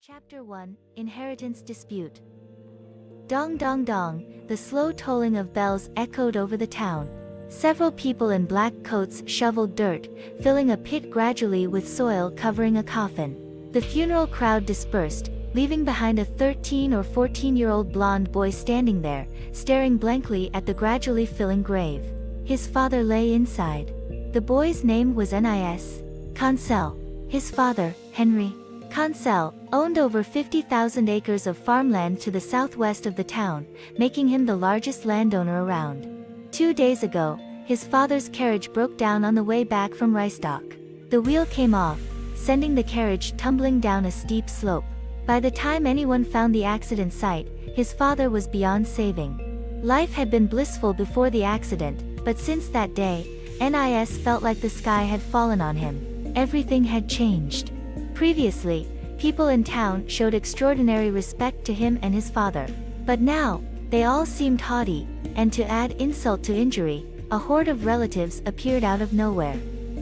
Chapter 1, Inheritance Dispute. Dong dong dong, the slow tolling of bells echoed over the town. Several people in black coats shoveled dirt, filling a pit gradually with soil covering a coffin. The funeral crowd dispersed, leaving behind a 13 or 14-year-old blonde boy standing there, staring blankly at the gradually filling grave. His father lay inside. The boy's name was Nis. Cancel. His father, Henry Cancel, owned over 50,000 acres of farmland to the southwest of the town, making him the largest landowner around. 2 days ago, his father's carriage broke down on the way back from Ricedock. The wheel came off, sending the carriage tumbling down a steep slope. By the time anyone found the accident site, his father was beyond saving. Life had been blissful before the accident, but since that day, Nis felt like the sky had fallen on him. Everything had changed. Previously, people in town showed extraordinary respect to him and his father. But now, they all seemed haughty, and to add insult to injury, a horde of relatives appeared out of nowhere.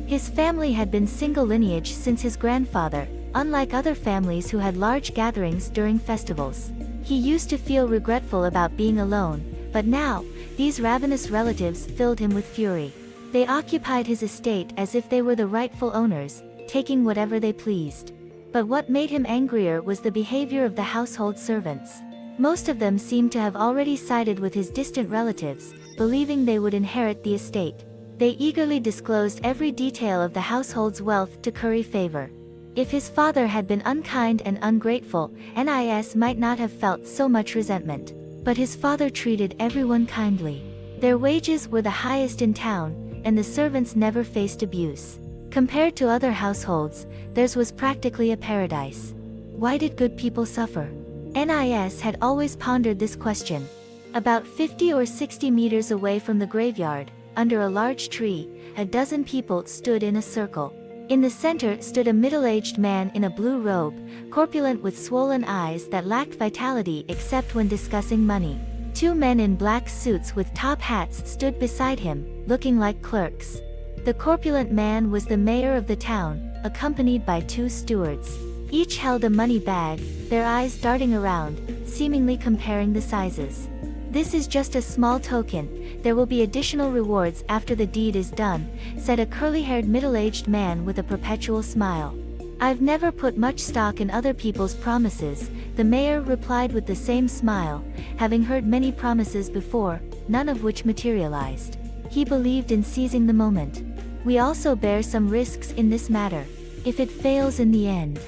His family had been single lineage since his grandfather, unlike other families who had large gatherings during festivals. He used to feel regretful about being alone, but now, these ravenous relatives filled him with fury. They occupied his estate as if they were the rightful owners, taking whatever they pleased. But what made him angrier was the behavior of the household servants. Most of them seemed to have already sided with his distant relatives, believing they would inherit the estate. They eagerly disclosed every detail of the household's wealth to curry favor. If his father had been unkind and ungrateful, Nis might not have felt so much resentment. But his father treated everyone kindly. Their wages were the highest in town, and the servants never faced abuse. Compared to other households, theirs was practically a paradise. Why did good people suffer? Nis had always pondered this question. About 50 or 60 meters away from the graveyard, under a large tree, a dozen people stood in a circle. In the center stood a middle-aged man in a blue robe, corpulent with swollen eyes that lacked vitality except when discussing money. 2 men in black suits with top hats stood beside him, looking like clerks. The corpulent man was the mayor of the town, accompanied by 2 stewards. Each held a money bag, their eyes darting around, seemingly comparing the sizes. "This is just a small token, there will be additional rewards after the deed is done," said a curly-haired middle-aged man with a perpetual smile. "I've never put much stock in other people's promises," the mayor replied with the same smile, having heard many promises before, none of which materialized. He believed in seizing the moment. "We also bear some risks in this matter. If it fails in the end..."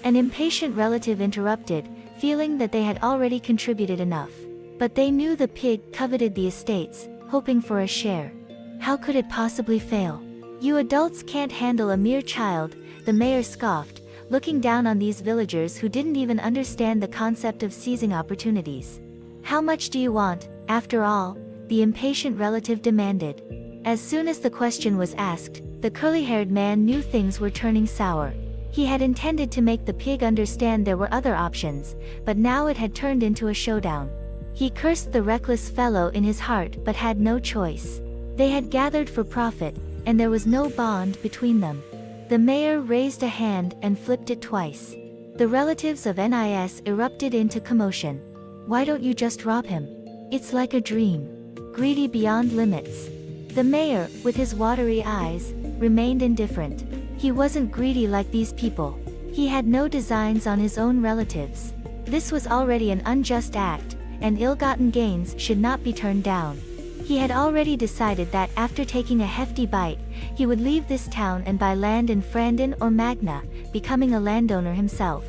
An impatient relative interrupted, feeling that they had already contributed enough. But they knew the pig coveted the estates, hoping for a share. "How could it possibly fail? You adults can't handle a mere child," the mayor scoffed, looking down on these villagers who didn't even understand the concept of seizing opportunities. "How much do you want, after all?" the impatient relative demanded. As soon as the question was asked, the curly-haired man knew things were turning sour. He had intended to make the pig understand there were other options, but now it had turned into a showdown. He cursed the reckless fellow in his heart but had no choice. They had gathered for profit, and there was no bond between them. The mayor raised a hand and flipped it twice. The relatives of Nis erupted into commotion. "Why don't you just rob him? It's like a dream." Greedy beyond limits. The mayor, with his watery eyes, remained indifferent. He wasn't greedy like these people. He had no designs on his own relatives. This was already an unjust act, and ill-gotten gains should not be turned down. He had already decided that after taking a hefty bite, he would leave this town and buy land in Frandon or Magna, becoming a landowner himself.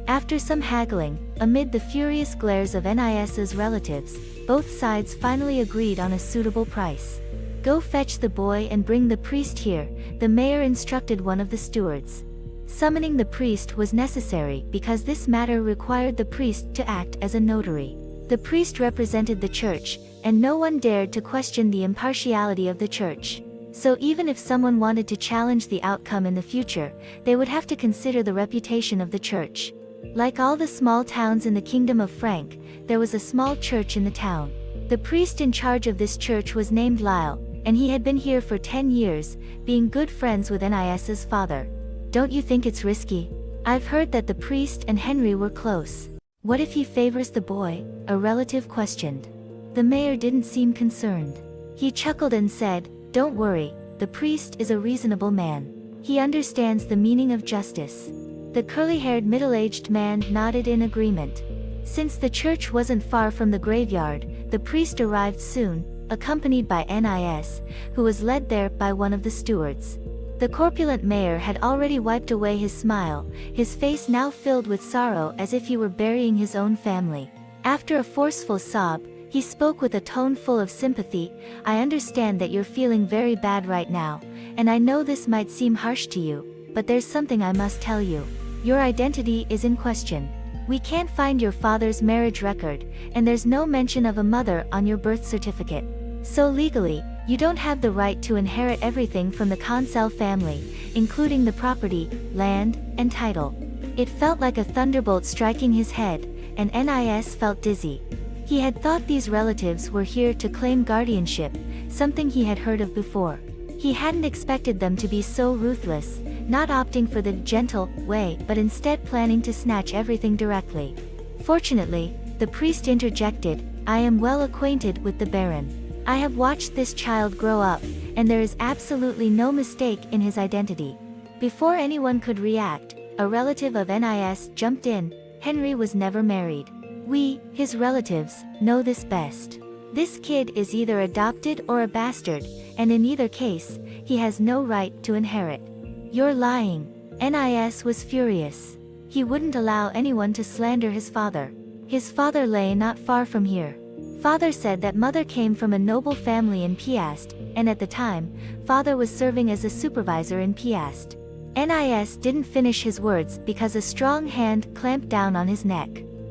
After some haggling, amid the furious glares of Nis's relatives, both sides finally agreed on a suitable price. "Go fetch the boy and bring the priest here," the mayor instructed one of the stewards. Summoning the priest was necessary because this matter required the priest to act as a notary. The priest represented the church, and no one dared to question the impartiality of the church. So even if someone wanted to challenge the outcome in the future, they would have to consider the reputation of the church. Like all the small towns in the kingdom of Frank, there was a small church in the town. The priest in charge of this church was named Lyle, and he had been here for 10 years, being good friends with Nis's father. "Don't you think it's risky?" I've heard that the priest and Henry were close. What if he favors the boy? A relative questioned. The mayor didn't seem concerned. He chuckled and said, "Don't worry, the priest is a reasonable man. He understands the meaning of justice." The curly-haired middle-aged man nodded in agreement. Since the church wasn't far from the graveyard, the priest arrived soon, accompanied by Nis, who was led there by one of the stewards. The corpulent mayor had already wiped away his smile, his face now filled with sorrow as if he were burying his own family. After a forceful sob, he spoke with a tone full of sympathy. "I understand that you're feeling very bad right now, and I know this might seem harsh to you, but there's something I must tell you. Your identity is in question. We can't find your father's marriage record, and there's no mention of a mother on your birth certificate. So legally, you don't have the right to inherit everything from the Consell family, including the property, land, and title." It felt like a thunderbolt striking his head, and Nis felt dizzy. He had thought these relatives were here to claim guardianship, something he had heard of before. He hadn't expected them to be so ruthless, not opting for the gentle way but instead planning to snatch everything directly. Fortunately, the priest interjected, "I am well acquainted with the Baron. I have watched this child grow up, and there is absolutely no mistake in his identity." Before anyone could react, a relative of Nis jumped in. "Henry was never married. We, his relatives, know this best. This kid is either adopted or a bastard, and in either case, he has no right to inherit." "You're lying." Nis was furious. He wouldn't allow anyone to slander his father. His father lay not far from here. Father said that mother came from a noble family in Piast, and at the time, father was serving as a supervisor in Piast. Nis didn't finish his words because a strong hand clamped down on his neck.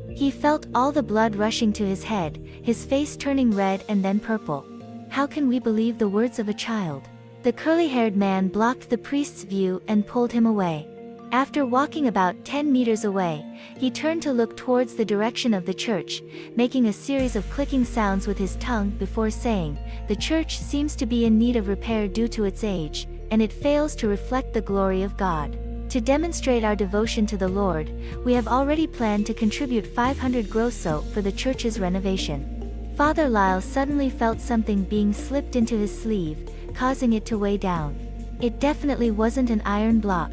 He felt all the blood rushing to his head, his face turning red and then purple. How can we believe the words of a child? The curly-haired man blocked the priest's view and pulled him away. After walking about 10 meters away, he turned to look towards the direction of the church, making a series of clicking sounds with his tongue before saying, "The church seems to be in need of repair due to its age, and it fails to reflect the glory of God. To demonstrate our devotion to the Lord, we have already planned to contribute 500 grosso for the church's renovation." Father Lyle suddenly felt something being slipped into his sleeve, causing it to weigh down. It definitely wasn't an iron block.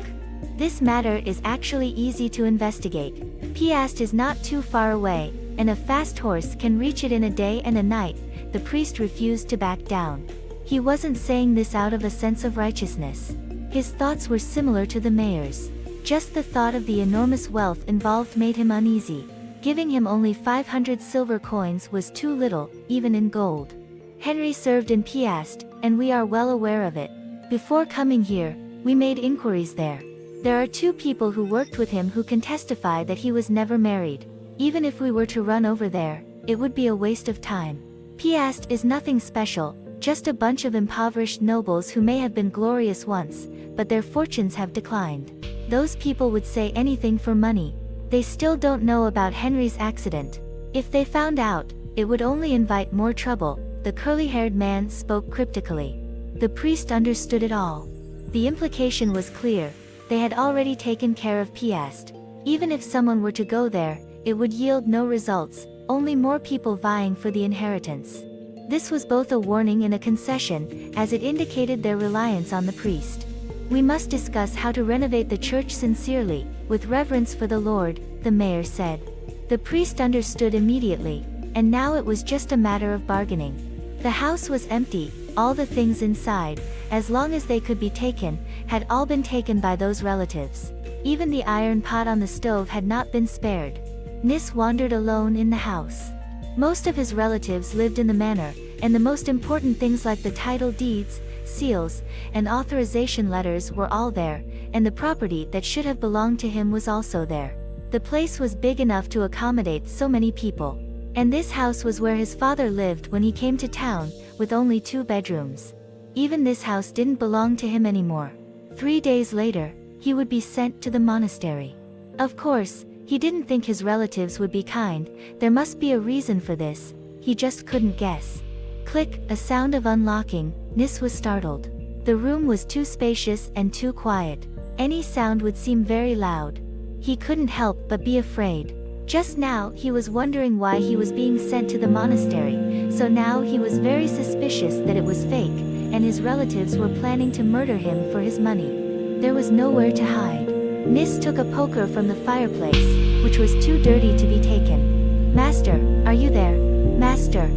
"This matter is actually easy to investigate. Piast is not too far away, and a fast horse can reach it in a day and a night." The priest refused to back down. He wasn't saying this out of a sense of righteousness. His thoughts were similar to the mayor's. Just the thought of the enormous wealth involved made him uneasy. Giving him only 500 silver coins was too little, even in gold. "Henry served in Piast, and we are well aware of it. Before coming here, we made inquiries there. There are 2 people who worked with him who can testify that he was never married. Even if we were to run over there, it would be a waste of time. Piast is nothing special, just a bunch of impoverished nobles who may have been glorious once, but their fortunes have declined. Those people would say anything for money. They still don't know about Henry's accident. If they found out, it would only invite more trouble." The curly-haired man spoke cryptically. The priest understood it all. The implication was clear. They had already taken care of Piast. Even if someone were to go there, it would yield no results, only more people vying for the inheritance. This was both a warning and a concession, as it indicated their reliance on the priest. "We must discuss how to renovate the church sincerely, with reverence for the Lord," the mayor said. The priest understood immediately, and now it was just a matter of bargaining. The house was empty, all the things inside, as long as they could be taken, had all been taken by those relatives. Even the iron pot on the stove had not been spared. Niss wandered alone in the house. Most of his relatives lived in the manor, and the most important things like the title deeds, seals, and authorization letters were all there, and the property that should have belonged to him was also there. The place was big enough to accommodate so many people. And this house was where his father lived when he came to town, with only 2 bedrooms. Even this house didn't belong to him anymore. 3 days later, he would be sent to the monastery. Of course, he didn't think his relatives would be kind. There must be a reason for this. He just couldn't guess. Click, a sound of unlocking. Niss was startled. The room was too spacious and too quiet. Any sound would seem very loud. He couldn't help but be afraid. Just now, he was wondering why he was being sent to the monastery, so now he was very suspicious that it was fake, and his relatives were planning to murder him for his money. There was nowhere to hide. Niss took a poker from the fireplace, which was too dirty to be taken. "Master, are you there? Master?"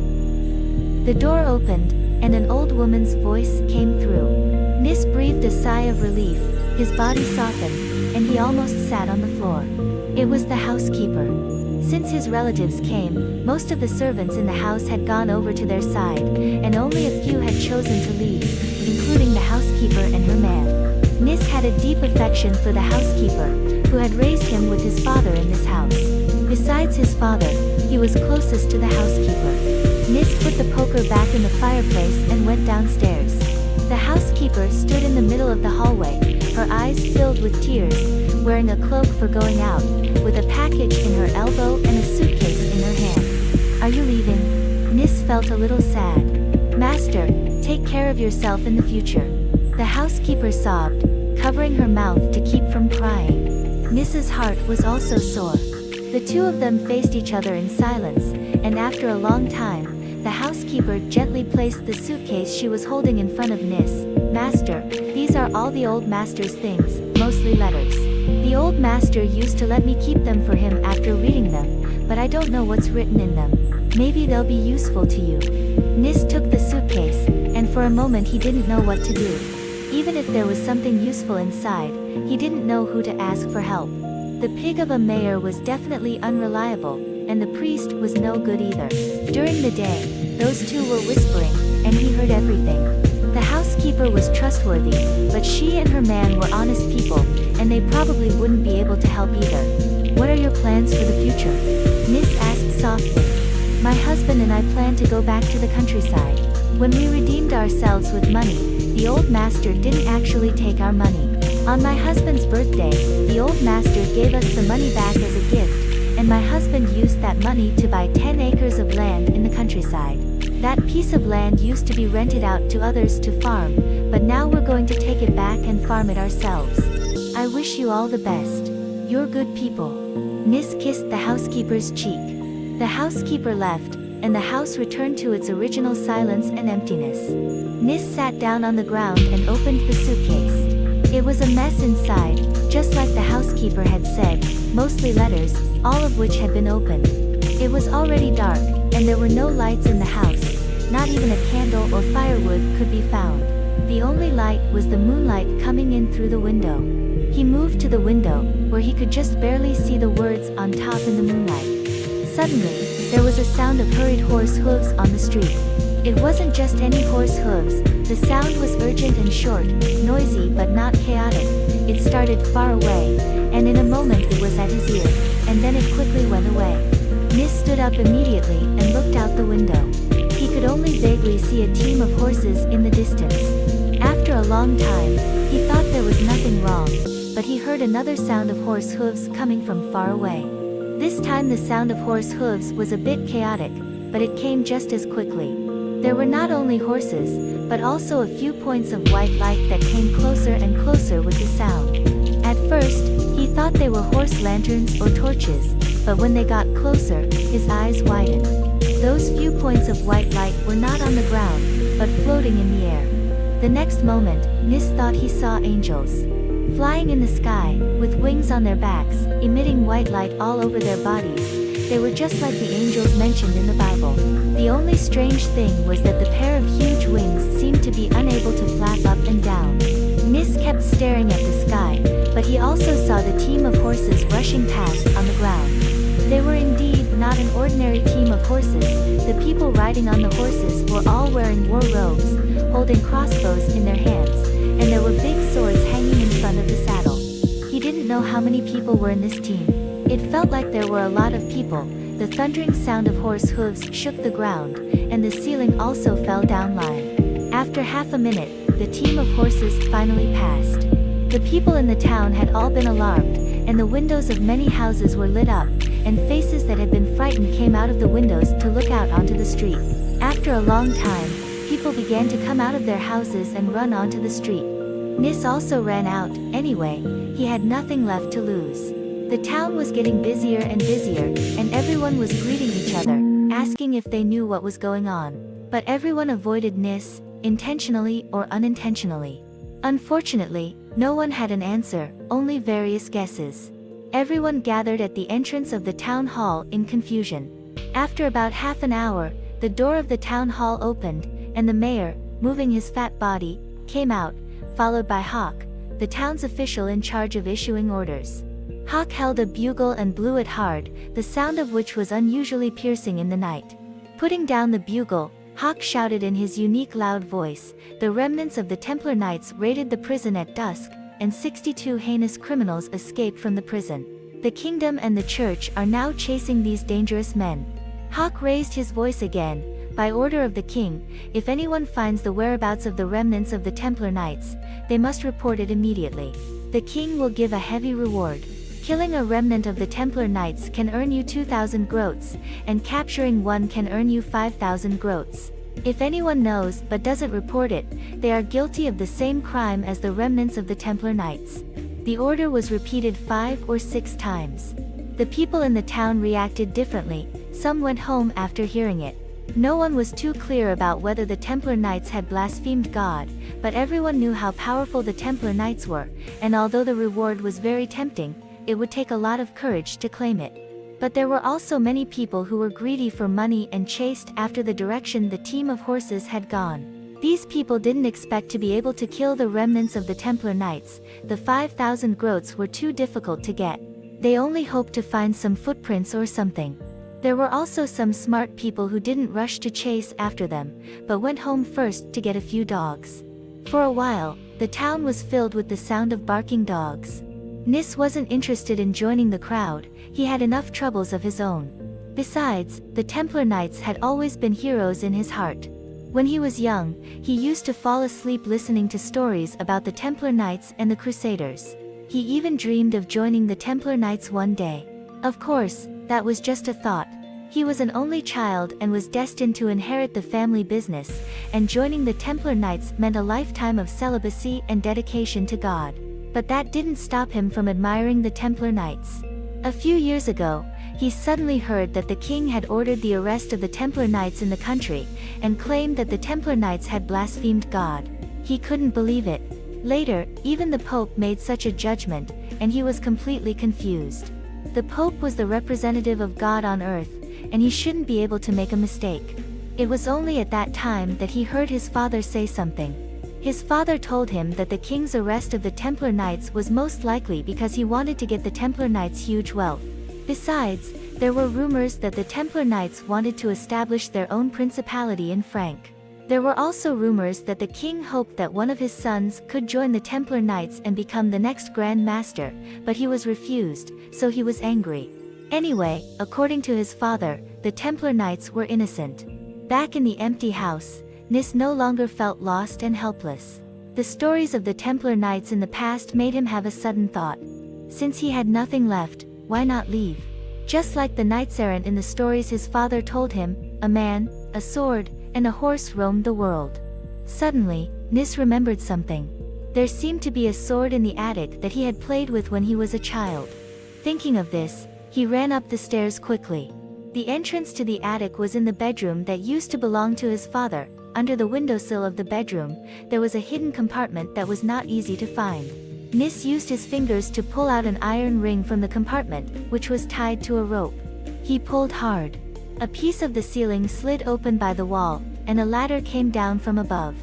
The door opened, and an old woman's voice came through. Niss breathed a sigh of relief, his body softened, and he almost sat on the floor. It was the housekeeper. Since his relatives came, most of the servants in the house had gone over to their side, and only a few had chosen to leave, including the housekeeper and her man. Niss had a deep affection for the housekeeper, who had raised him with his father in this house. Besides his father, he was closest to the housekeeper. Niss put the poker back in the fireplace and went downstairs. The housekeeper stood in the middle of the hallway, her eyes filled with tears, wearing a cloak for going out, with a package in her elbow and a suitcase in her hand. "Are you leaving?" Niss felt a little sad. "Master, take care of yourself in the future." The housekeeper sobbed, covering her mouth to keep from crying. Niss's heart was also sore. The two of them faced each other in silence, and after a long time, the housekeeper gently placed the suitcase she was holding in front of Niss. "Master, these are all the old master's things, mostly letters. The old master used to let me keep them for him after reading them, but I don't know what's written in them. Maybe they'll be useful to you." Niss took the suitcase, and for a moment he didn't know what to do. Even if there was something useful inside, he didn't know who to ask for help. The pig of a mayor was definitely unreliable, and the priest was no good either. During the day, those two were whispering, and he heard everything. The housekeeper was trustworthy, but she and her man were honest people, and they probably wouldn't be able to help either. "What are your plans for the future?" Niss asked softly. "My husband and I plan to go back to the countryside. When we redeemed ourselves with money, the old master didn't actually take our money. On my husband's birthday, the old master gave us the money back as a gift, and my husband used that money to buy 10 acres of land in the countryside. That piece of land used to be rented out to others to farm, but now we're going to take it back and farm it ourselves. I wish you all the best. You're good people." Niss kissed the housekeeper's cheek. The housekeeper left, and the house returned to its original silence and emptiness. Niss sat down on the ground and opened the suitcase. It was a mess inside, just like the housekeeper had said, mostly letters, all of which had been opened. It was already dark, and there were no lights in the house, not even a candle or firewood could be found. The only light was the moonlight coming in through the window. He moved to the window, where he could just barely see the words on top in the moonlight. Suddenly, there was a sound of hurried horse hooves on the street. It wasn't just any horse hooves, the sound was urgent and short, noisy but not chaotic. It started far away, and in a moment it was at his ear, and then it quickly went away. Niss stood up immediately and looked out the window. He could only vaguely see a team of horses in the distance. After a long time, he thought there was nothing wrong, but he heard another sound of horse hooves coming from far away. This time the sound of horse hooves was a bit chaotic, but it came just as quickly. There were not only horses, but also a few points of white light that came closer and closer with the sound. At first, he thought they were horse lanterns or torches, but when they got closer, his eyes widened. Those few points of white light were not on the ground, but floating in the air. The next moment, Niss thought he saw angels. Flying in the sky, with wings on their backs, emitting white light all over their bodies, they were just like the angels mentioned in the Bible. The only strange thing was that the pair of huge wings seemed to be unable to flap up and down. Niss kept staring at the sky, but he also saw the team of horses rushing past on the ground. They were indeed not an ordinary team of horses. The people riding on the horses were all wearing war robes, holding crossbows in their hands, and there were big swords hanging in front of the saddle. He didn't know how many people were in this team. It felt like there were a lot of people. The thundering sound of horse hooves shook the ground, and the ceiling also fell down line. After half a minute, the team of horses finally passed. The people in the town had all been alarmed, and the windows of many houses were lit up, and faces that had been frightened came out of the windows to look out onto the street. After a long time, people began to come out of their houses and run onto the street. Niss also ran out, anyway, he had nothing left to lose. The town was getting busier and busier, and everyone was greeting each other, asking if they knew what was going on. But everyone avoided Niss, intentionally or unintentionally. Unfortunately, no one had an answer, only various guesses. Everyone gathered at the entrance of the town hall in confusion. After about half an hour, the door of the town hall opened, and the mayor, moving his fat body, came out, followed by Hawk, the town's official in charge of issuing orders. Hawk held a bugle and blew it hard, the sound of which was unusually piercing in the night. Putting down the bugle, Hawk shouted in his unique loud voice, "The remnants of the Templar Knights raided the prison at dusk, and 62 heinous criminals escaped from the prison. The kingdom and the church are now chasing these dangerous men." Hawk raised his voice again, "By order of the king, if anyone finds the whereabouts of the remnants of the Templar Knights, they must report it immediately. The king will give a heavy reward. Killing a remnant of the Templar Knights can earn you 2,000 groats, and capturing one can earn you 5,000 groats. If anyone knows but doesn't report it, they are guilty of the same crime as the remnants of the Templar Knights." The order was repeated 5 or 6 times. The people in the town reacted differently, some went home after hearing it. No one was too clear about whether the Templar Knights had blasphemed God, but everyone knew how powerful the Templar Knights were, and although the reward was very tempting, it would take a lot of courage to claim it. But there were also many people who were greedy for money and chased after the direction the team of horses had gone. These people didn't expect to be able to kill the remnants of the Templar Knights. The 5,000 groats were too difficult to get. They only hoped to find some footprints or something. There were also some smart people who didn't rush to chase after them, but went home first to get a few dogs. For a while, the town was filled with the sound of barking dogs. Niss wasn't interested in joining the crowd, he had enough troubles of his own. Besides, the Templar Knights had always been heroes in his heart. When he was young, he used to fall asleep listening to stories about the Templar Knights and the Crusaders. He even dreamed of joining the Templar Knights one day. Of course, that was just a thought. He was an only child and was destined to inherit the family business, and joining the Templar Knights meant a lifetime of celibacy and dedication to God. But that didn't stop him from admiring the Templar Knights. A few years ago, he suddenly heard that the king had ordered the arrest of the Templar Knights in the country, and claimed that the Templar Knights had blasphemed God. He couldn't believe it. Later, even the Pope made such a judgment, and he was completely confused. The Pope was the representative of God on earth, and he shouldn't be able to make a mistake. It was only at that time that he heard his father say something. His father told him that the king's arrest of the Templar Knights was most likely because he wanted to get the Templar Knights huge wealth. Besides, there were rumors that the Templar Knights wanted to establish their own principality in Frank. There were also rumors that the king hoped that one of his sons could join the Templar Knights and become the next Grand Master, but he was refused, so he was angry. Anyway, according to his father, the Templar Knights were innocent. Back in the empty house, Niss no longer felt lost and helpless. The stories of the Templar Knights in the past made him have a sudden thought. Since he had nothing left, why not leave? Just like the knights-errant in the stories his father told him, a man, a sword, and a horse roamed the world. Suddenly, Niss remembered something. There seemed to be a sword in the attic that he had played with when he was a child. Thinking of this, he ran up the stairs quickly. The entrance to the attic was in the bedroom that used to belong to his father. Under the windowsill of the bedroom, there was a hidden compartment that was not easy to find. Niss used his fingers to pull out an iron ring from the compartment, which was tied to a rope. He pulled hard. A piece of the ceiling slid open by the wall, and a ladder came down from above.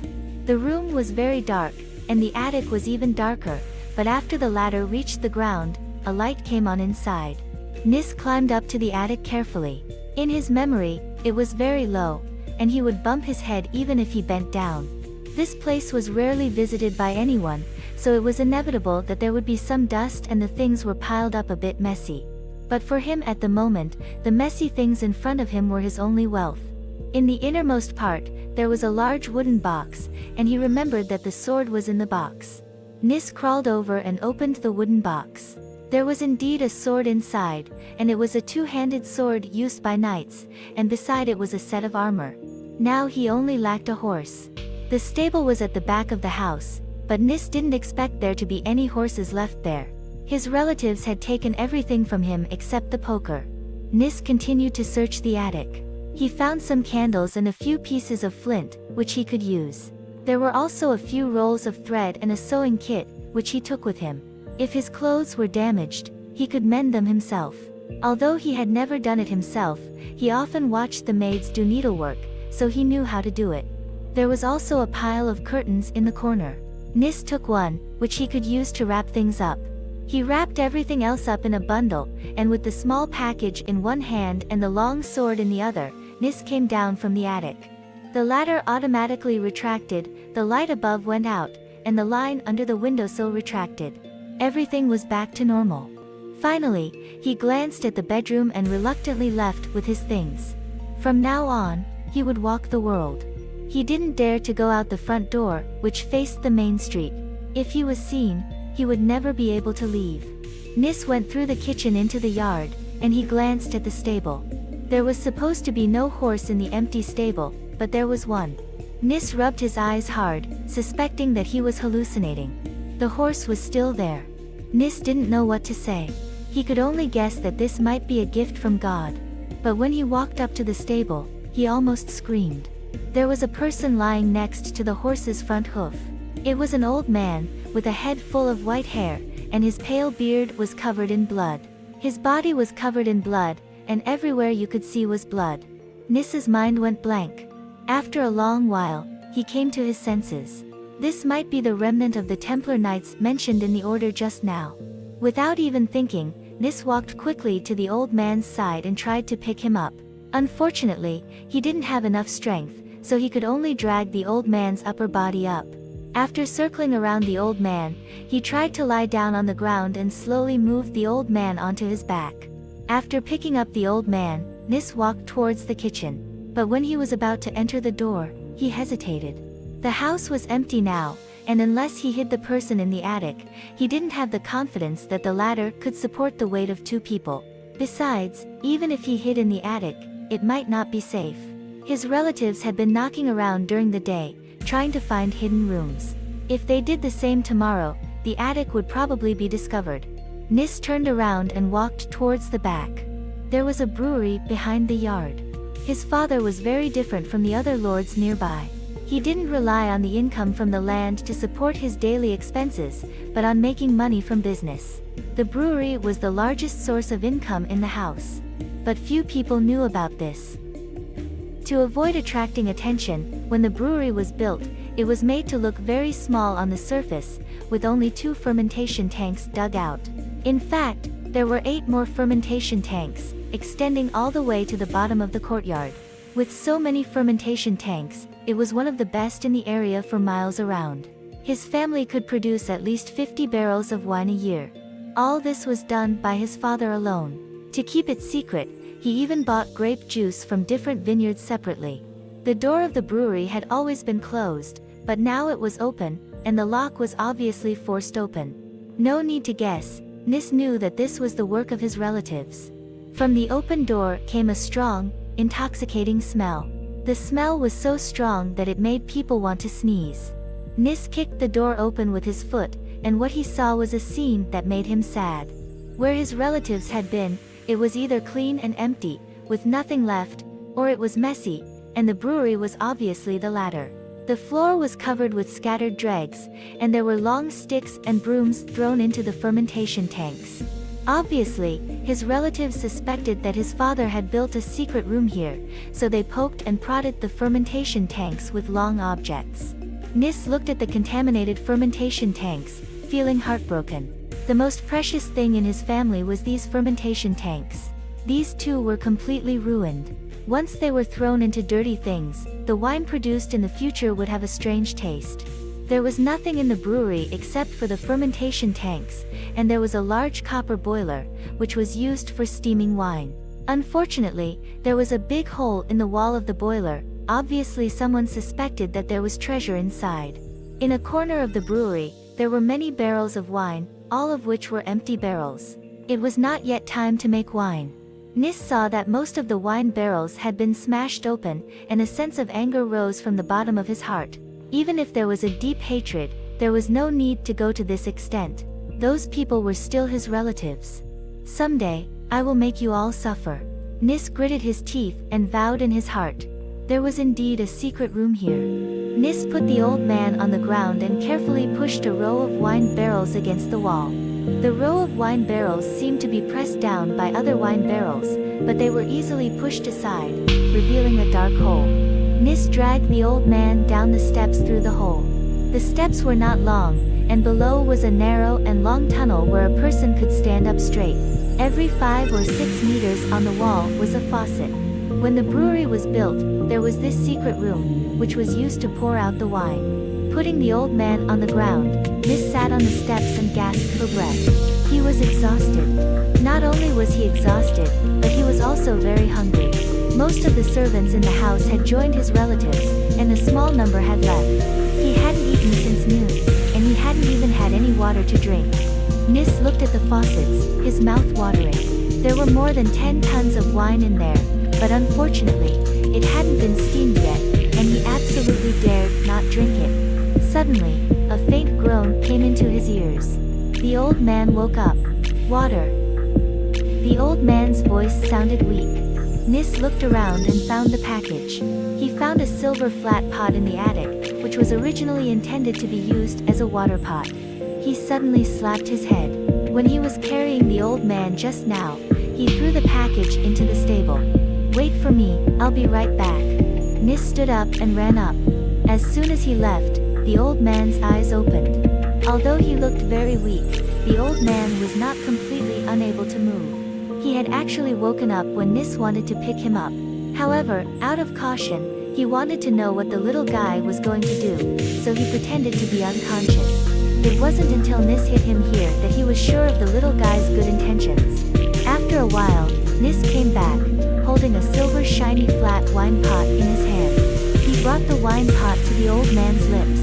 The room was very dark, and the attic was even darker, but after the ladder reached the ground, a light came on inside. Niss climbed up to the attic carefully. In his memory, it was very low, and he would bump his head even if he bent down. This place was rarely visited by anyone, so it was inevitable that there would be some dust and the things were piled up a bit messy. But for him at the moment, the messy things in front of him were his only wealth. In the innermost part, there was a large wooden box, and he remembered that the sword was in the box. Niss crawled over and opened the wooden box. There was indeed a sword inside, and it was a two-handed sword used by knights, and beside it was a set of armor. Now he only lacked a horse. The stable was at the back of the house, but Niss didn't expect there to be any horses left there. His relatives had taken everything from him except the poker. Niss continued to search the attic. He found some candles and a few pieces of flint, which he could use. There were also a few rolls of thread and a sewing kit, which he took with him. If his clothes were damaged, he could mend them himself. Although he had never done it himself, he often watched the maids do needlework, so he knew how to do it. There was also a pile of curtains in the corner. Niss took one, which he could use to wrap things up. He wrapped everything else up in a bundle, and with the small package in one hand and the long sword in the other, Niss came down from the attic. The ladder automatically retracted, the light above went out, and the line under the windowsill retracted. Everything was back to normal. Finally, he glanced at the bedroom and reluctantly left with his things. From now on, he would walk the world. He didn't dare to go out the front door, which faced the main street. If he was seen, he would never be able to leave. Niss went through the kitchen into the yard, and he glanced at the stable. There was supposed to be no horse in the empty stable, but there was one. Niss rubbed his eyes hard, suspecting that he was hallucinating. The horse was still there. Niss didn't know what to say. He could only guess that this might be a gift from God. But when he walked up to the stable, he almost screamed. There was a person lying next to the horse's front hoof. It was an old man, with a head full of white hair, and his pale beard was covered in blood. His body was covered in blood, and everywhere you could see was blood. Niss's mind went blank. After a long while, he came to his senses. This might be the remnant of the Templar Knights mentioned in the order just now. Without even thinking, Niss walked quickly to the old man's side and tried to pick him up. Unfortunately, he didn't have enough strength, so he could only drag the old man's upper body up. After circling around the old man, he tried to lie down on the ground and slowly moved the old man onto his back. After picking up the old man, Niss walked towards the kitchen. But when he was about to enter the door, he hesitated. The house was empty now, and unless he hid the person in the attic, he didn't have the confidence that the ladder could support the weight of 2 people. Besides, even if he hid in the attic, it might not be safe. His relatives had been knocking around during the day, trying to find hidden rooms. If they did the same tomorrow, the attic would probably be discovered. Niss turned around and walked towards the back. There was a brewery behind the yard. His father was very different from the other lords nearby. He didn't rely on the income from the land to support his daily expenses, but on making money from business. The brewery was the largest source of income in the house. But few people knew about this. To avoid attracting attention, when the brewery was built, it was made to look very small on the surface, with only 2 fermentation tanks dug out. In fact, there were 8 more fermentation tanks, extending all the way to the bottom of the courtyard. With so many fermentation tanks, it was one of the best in the area for miles around. His family could produce at least 50 barrels of wine a year. All this was done by his father alone. To keep it secret, he even bought grape juice from different vineyards separately. The door of the brewery had always been closed, but now it was open, and the lock was obviously forced open. No need to guess, Niss knew that this was the work of his relatives. From the open door came a strong, intoxicating smell. The smell was so strong that it made people want to sneeze. Niss kicked the door open with his foot, and what he saw was a scene that made him sad. Where his relatives had been, it was either clean and empty, with nothing left, or it was messy, and the brewery was obviously the latter. The floor was covered with scattered dregs, and there were long sticks and brooms thrown into the fermentation tanks. Obviously, his relatives suspected that his father had built a secret room here, so they poked and prodded the fermentation tanks with long objects. Niss looked at the contaminated fermentation tanks, feeling heartbroken. The most precious thing in his family was these fermentation tanks. These too were completely ruined. Once they were thrown into dirty things, the wine produced in the future would have a strange taste. There was nothing in the brewery except for the fermentation tanks, and there was a large copper boiler, which was used for steaming wine. Unfortunately, there was a big hole in the wall of the boiler. Obviously someone suspected that there was treasure inside. In a corner of the brewery, there were many barrels of wine, all of which were empty barrels. It was not yet time to make wine. Niss saw that most of the wine barrels had been smashed open, and a sense of anger rose from the bottom of his heart. Even if there was a deep hatred, there was no need to go to this extent. Those people were still his relatives. Someday, I will make you all suffer. Niss gritted his teeth and vowed in his heart. There was indeed a secret room here. Niss put the old man on the ground and carefully pushed a row of wine barrels against the wall. The row of wine barrels seemed to be pressed down by other wine barrels, but they were easily pushed aside, revealing a dark hole. Niss dragged the old man down the steps through the hole. The steps were not long, and below was a narrow and long tunnel where a person could stand up straight. Every 5 or 6 meters on the wall was a faucet. When the brewery was built, there was this secret room, which was used to pour out the wine. Putting the old man on the ground, Niss sat on the steps and gasped for breath. He was exhausted. Not only was he exhausted, but he was also very hungry. Most of the servants in the house had joined his relatives, and a small number had left. He hadn't eaten since noon, and he hadn't even had any water to drink. Niss looked at the faucets, his mouth watering. There were more than 10 tons of wine in there, but unfortunately, it hadn't been steamed yet, and he absolutely dared not drink it. Suddenly, a faint groan came into his ears. The old man woke up. Water. The old man's voice sounded weak. Niss looked around and found the package. He found a silver flat pot in the attic, which was originally intended to be used as a water pot. He suddenly slapped his head. When he was carrying the old man just now, he threw the package into the stable. Wait for me, I'll be right back. Niss stood up and ran up. As soon as he left, the old man's eyes opened. Although he looked very weak, the old man was not completely unable to move. He had actually woken up when Niss wanted to pick him up. However, out of caution, he wanted to know what the little guy was going to do, so he pretended to be unconscious. It wasn't until Niss hit him here that he was sure of the little guy's good intentions. After a while, Niss came back, holding a silver shiny flat wine pot in his hand. He brought the wine pot to the old man's lips.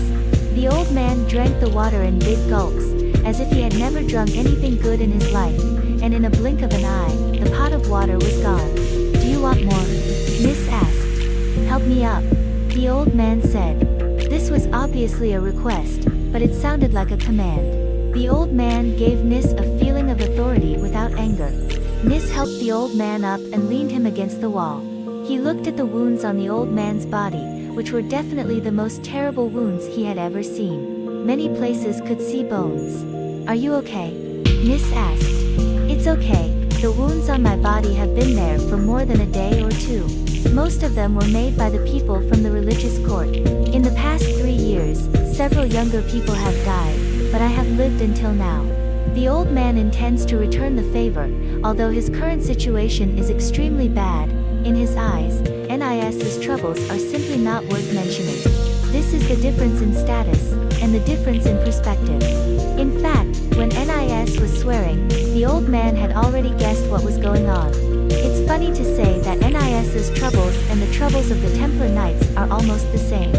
The old man drank the water in big gulps, as if he had never drunk anything good in his life, and in a blink of an eye, the pot of water was gone. Do you want more? Niss asked. Help me up, the old man said. This was obviously a request, but it sounded like a command. The old man gave Niss a feeling of authority without anger. Niss helped the old man up and leaned him against the wall. He looked at the wounds on the old man's body, which were definitely the most terrible wounds he had ever seen. Many places could see bones. Are you okay? Niss asked. It's okay, the wounds on my body have been there for more than a day or 2. Most of them were made by the people from the religious court. In the past 3 years, several younger people have died, but I have lived until now. The old man intends to return the favor, although his current situation is extremely bad. In his eyes, Nis's troubles are simply not worth mentioning. This is the difference in status, and the difference in perspective. In fact, when Nis was swearing, the old man had already guessed what was going on. It's funny to say that Nis's troubles and the troubles of the Templar Knights are almost the same.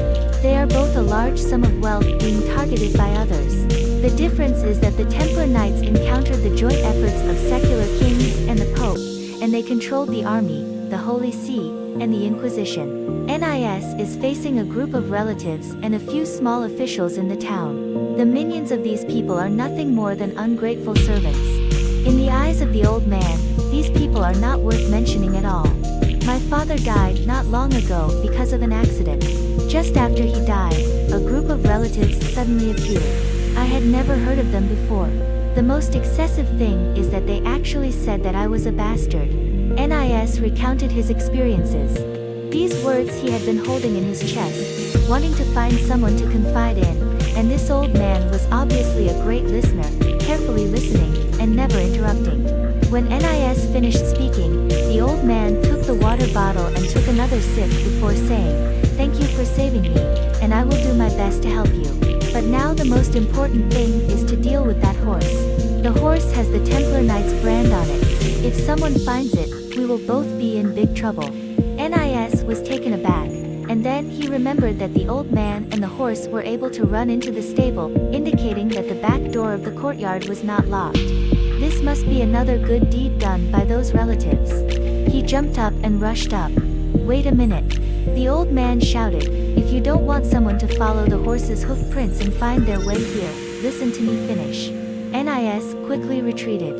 They are both a large sum of wealth being targeted by others. The difference is that the Templar Knights encountered the joint efforts of secular kings and the Pope, and they controlled the army, the Holy See, and the Inquisition. Nis is facing a group of relatives and a few small officials in the town. The minions of these people are nothing more than ungrateful servants. In the eyes of the old man, these people are not worth mentioning at all. My father died not long ago because of an accident. Just after he died, a group of relatives suddenly appeared. I had never heard of them before. The most excessive thing is that they actually said that I was a bastard. Nis recounted his experiences. These words he had been holding in his chest, wanting to find someone to confide in, and this old man was obviously a great listener, carefully listening, and never interrupting. When Nis finished speaking, the old man took the water bottle and took another sip before saying, "Thank you for saving me, and I will do my best to help you. But now the most important thing is to deal with that horse. The horse has the Templar Knights brand on it. If someone finds it, we will both be in big trouble." Nis was taken aback, and then he remembered that the old man and the horse were able to run into the stable, indicating that the back door of the courtyard was not locked. This must be another good deed done by those relatives. He jumped up and rushed up. Wait a minute. The old man shouted, "If you don't want someone to follow the horse's hoof prints and find their way here, listen to me finish." Nis quickly retreated.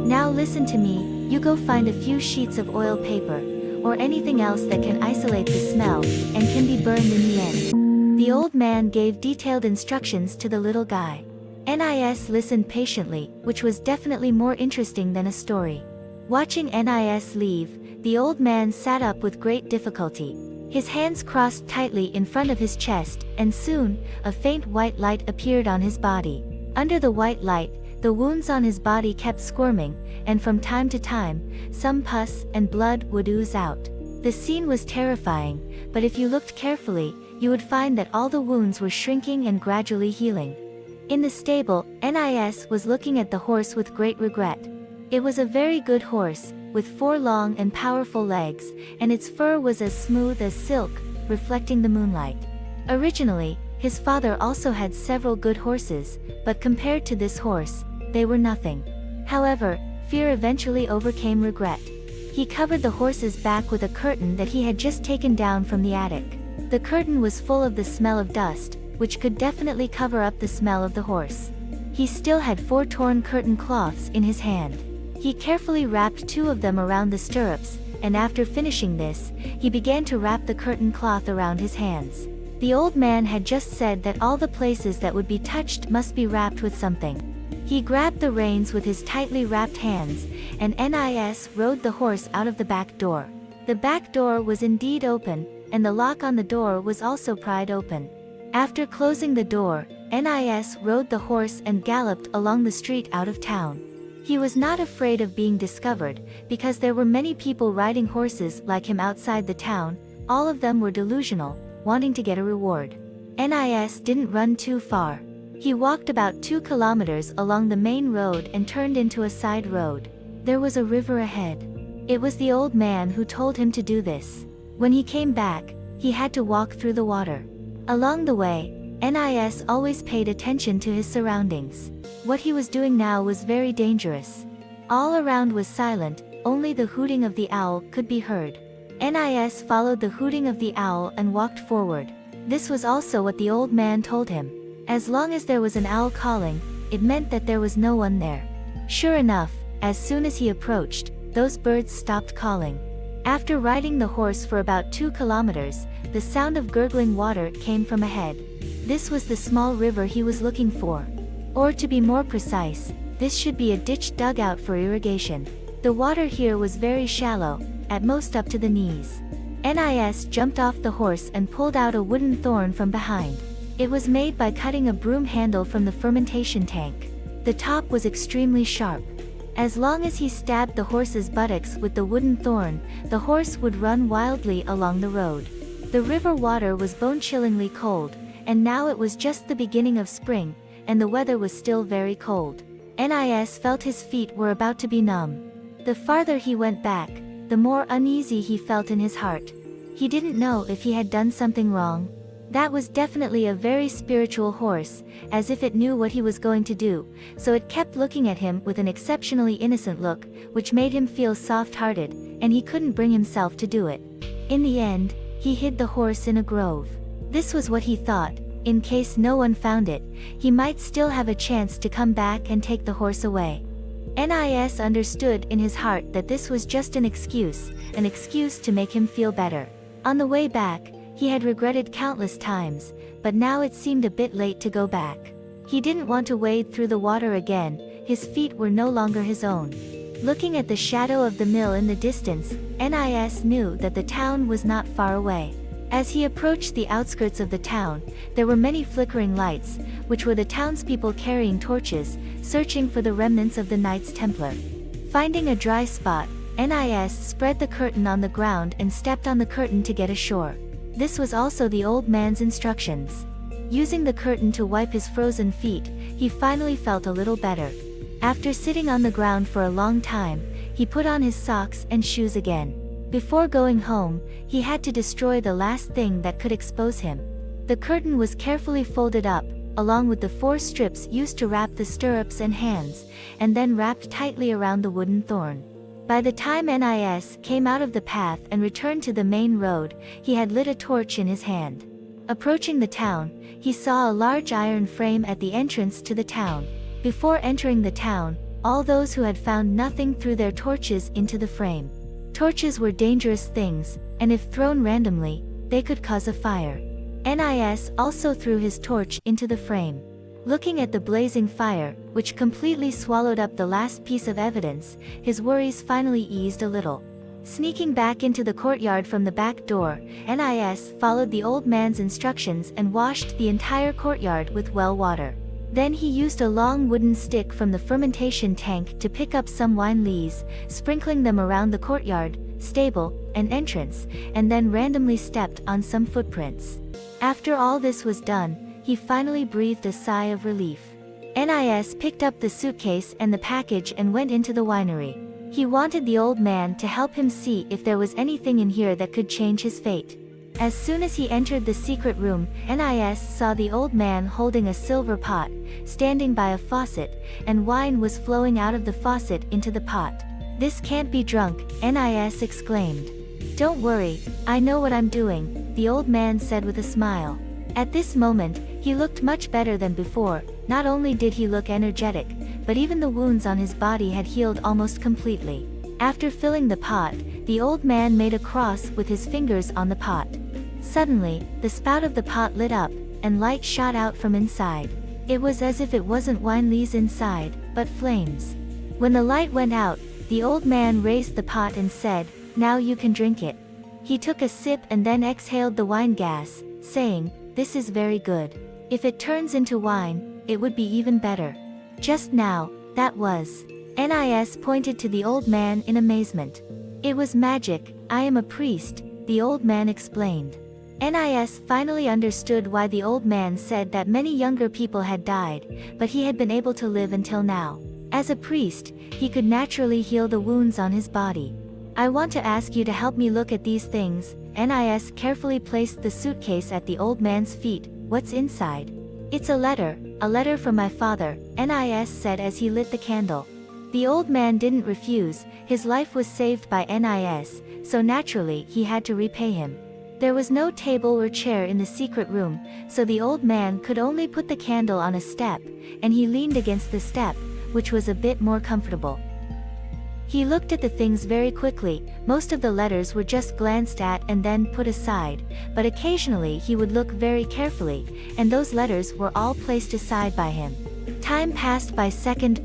Now listen to me, you go find a few sheets of oil paper, or anything else that can isolate the smell, and can be burned in the end. The old man gave detailed instructions to the little guy. Nis listened patiently, which was definitely more interesting than a story. Watching Nis leave, the old man sat up with great difficulty. His hands crossed tightly in front of his chest, and soon, a faint white light appeared on his body. Under the white light, the wounds on his body kept squirming, and from time to time, some pus and blood would ooze out. The scene was terrifying, but if you looked carefully, you would find that all the wounds were shrinking and gradually healing. In the stable, Nis was looking at the horse with great regret. It was a very good horse, with 4 long and powerful legs, and its fur was as smooth as silk, reflecting the moonlight. Originally, his father also had several good horses, but compared to this horse, they were nothing. However, fear eventually overcame regret. He covered the horse's back with a curtain that he had just taken down from the attic. The curtain was full of the smell of dust, which could definitely cover up the smell of the horse. He still had 4 torn curtain cloths in his hand. He carefully wrapped 2 of them around the stirrups, and after finishing this, he began to wrap the curtain cloth around his hands. The old man had just said that all the places that would be touched must be wrapped with something. He grabbed the reins with his tightly wrapped hands, and Nis rode the horse out of the back door. The back door was indeed open, and the lock on the door was also pried open. After closing the door, Nis rode the horse and galloped along the street out of town. He was not afraid of being discovered, because there were many people riding horses like him outside the town. All of them were delusional, wanting to get a reward. Nis didn't run too far. He walked about 2 kilometers along the main road and turned into a side road. There was a river ahead. It was the old man who told him to do this. When he came back, he had to walk through the water. Along the way, Nis always paid attention to his surroundings. What he was doing now was very dangerous. All around was silent, only the hooting of the owl could be heard. Nis followed the hooting of the owl and walked forward. This was also what the old man told him. As long as there was an owl calling, it meant that there was no one there. Sure enough, as soon as he approached, those birds stopped calling. After riding the horse for about 2 kilometers, the sound of gurgling water came from ahead. This was the small river he was looking for. Or to be more precise, this should be a ditch dug out for irrigation. The water here was very shallow, at most up to the knees. Nis jumped off the horse and pulled out a wooden thorn from behind. It was made by cutting a broom handle from the fermentation tank. The top was extremely sharp. As long as he stabbed the horse's buttocks with the wooden thorn, the horse would run wildly along the road. The river water was bone-chillingly cold, and now it was just the beginning of spring, and the weather was still very cold. Nis felt his feet were about to be numb. The farther he went back, the more uneasy he felt in his heart. He didn't know if he had done something wrong. That was definitely a very spiritual horse, as if it knew what he was going to do, so it kept looking at him with an exceptionally innocent look, which made him feel soft-hearted, and he couldn't bring himself to do it. In the end, he hid the horse in a grove. This was what he thought. In case no one found it, he might still have a chance to come back and take the horse away. Nis understood in his heart that this was just an excuse to make him feel better. On the way back, he had regretted countless times, but now it seemed a bit late to go back. He didn't want to wade through the water again, his feet were no longer his own. Looking at the shadow of the mill in the distance, Nis knew that the town was not far away. As he approached the outskirts of the town, there were many flickering lights, which were the townspeople carrying torches, searching for the remnants of the Knights Templar. Finding a dry spot, Nis spread the curtain on the ground and stepped on the curtain to get ashore. This was also the old man's instructions. Using the curtain to wipe his frozen feet, he finally felt a little better. After sitting on the ground for a long time, he put on his socks and shoes again. Before going home, he had to destroy the last thing that could expose him. The curtain was carefully folded up, along with the 4 strips used to wrap the stirrups and hands, and then wrapped tightly around the wooden thorn. By the time Nis came out of the path and returned to the main road, he had lit a torch in his hand. Approaching the town, he saw a large iron frame at the entrance to the town. Before entering the town, all those who had found nothing threw their torches into the frame. Torches were dangerous things, and if thrown randomly, they could cause a fire. Nis also threw his torch into the frame. Looking at the blazing fire, which completely swallowed up the last piece of evidence, his worries finally eased a little. Sneaking back into the courtyard from the back door, Nis followed the old man's instructions and washed the entire courtyard with well water. Then he used a long wooden stick from the fermentation tank to pick up some wine lees, sprinkling them around the courtyard, stable, and entrance, and then randomly stepped on some footprints. After all this was done, he finally breathed a sigh of relief. Nis picked up the suitcase and the package and went into the winery. He wanted the old man to help him see if there was anything in here that could change his fate. As soon as he entered the secret room, Nis saw the old man holding a silver pot, standing by a faucet, and wine was flowing out of the faucet into the pot. "This can't be drunk," Nis exclaimed. "Don't worry, I know what I'm doing," the old man said with a smile. At this moment, he looked much better than before. Not only did he look energetic, but even the wounds on his body had healed almost completely. After filling the pot, the old man made a cross with his fingers on the pot. Suddenly, the spout of the pot lit up, and light shot out from inside. It was as if it wasn't wine lees inside, but flames. When the light went out, the old man raised the pot and said, "Now you can drink it." He took a sip and then exhaled the wine gas, saying, "This is very good. If it turns into wine, it would be even better." Just now, that was. Nis pointed to the old man in amazement. "It was magic, I am a priest," the old man explained. Nis finally understood why the old man said that many younger people had died, but he had been able to live until now. As a priest, he could naturally heal the wounds on his body. "I want to ask you to help me look at these things." Nis carefully placed the suitcase at the old man's feet. "What's inside?" "It's a letter from my father," Nis said as he lit the candle. The old man didn't refuse. His life was saved by Nis, so naturally he had to repay him. There was no table or chair in the secret room, so the old man could only put the candle on a step, and he leaned against the step, which was a bit more comfortable. He looked at the things very quickly. Most of the letters were just glanced at and then put aside, but occasionally he would look very carefully, and those letters were all placed aside by him. Time passed by second,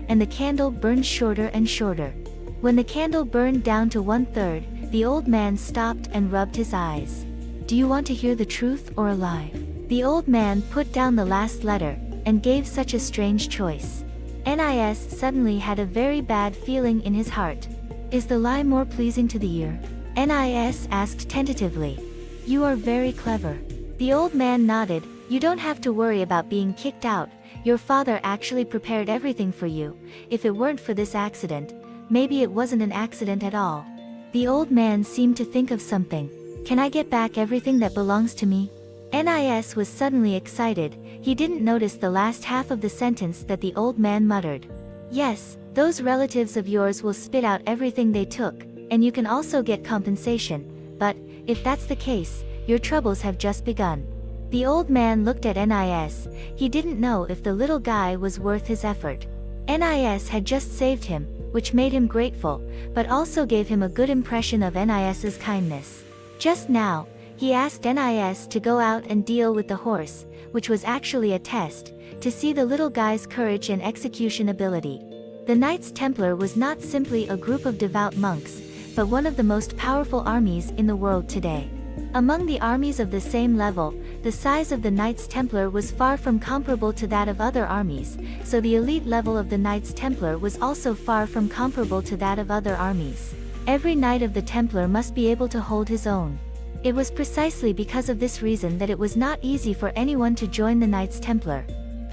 and the candle burned shorter and shorter. When the candle burned down to 1/3, the old man stopped and rubbed his eyes. "Do you want to hear the truth or a lie?" The old man put down the last letter, and gave such a strange choice. Nis suddenly had a very bad feeling in his heart. "Is the lie more pleasing to the ear?" Nis asked tentatively. "You are very clever." The old man nodded. "You don't have to worry about being kicked out. Your father actually prepared everything for you. If it weren't for this accident, maybe it wasn't an accident at all." The old man seemed to think of something. "Can I get back everything that belongs to me?" Nis was suddenly excited. He didn't notice the last half of the sentence that the old man muttered. "Yes, those relatives of yours will spit out everything they took, and you can also get compensation. But, if that's the case, your troubles have just begun." The old man looked at Nis. He didn't know if the little guy was worth his effort. Nis had just saved him, which made him grateful, but also gave him a good impression of Nis's kindness. Just now, he asked Nis to go out and deal with the horse, which was actually a test, to see the little guy's courage and execution ability. The Knights Templar was not simply a group of devout monks, but one of the most powerful armies in the world today. Among the armies of the same level, the size of the Knights Templar was far from comparable to that of other armies, so the elite level of the Knights Templar was also far from comparable to that of other armies. Every Knight of the Templar must be able to hold his own. It was precisely because of this reason that it was not easy for anyone to join the Knights Templar.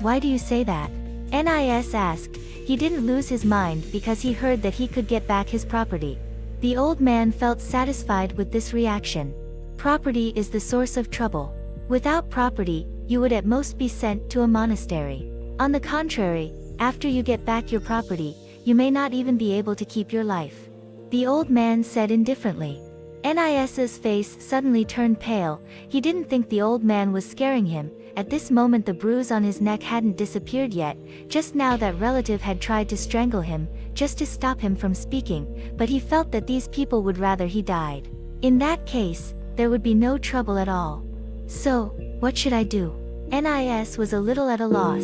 "Why do you say that?" Nis asked. He didn't lose his mind because he heard that he could get back his property. The old man felt satisfied with this reaction. Property is the source of trouble. Without property, you would at most be sent to a monastery. On the contrary, after you get back your property, you may not even be able to keep your life. The old man said indifferently. Nis's face suddenly turned pale. He didn't think the old man was scaring him, At this moment the bruise on his neck hadn't disappeared yet. Just now that relative had tried to strangle him, just to stop him from speaking, but he felt that these people would rather he died. In that case, there would be no trouble at all. So, what should I do? Nis was a little at a loss.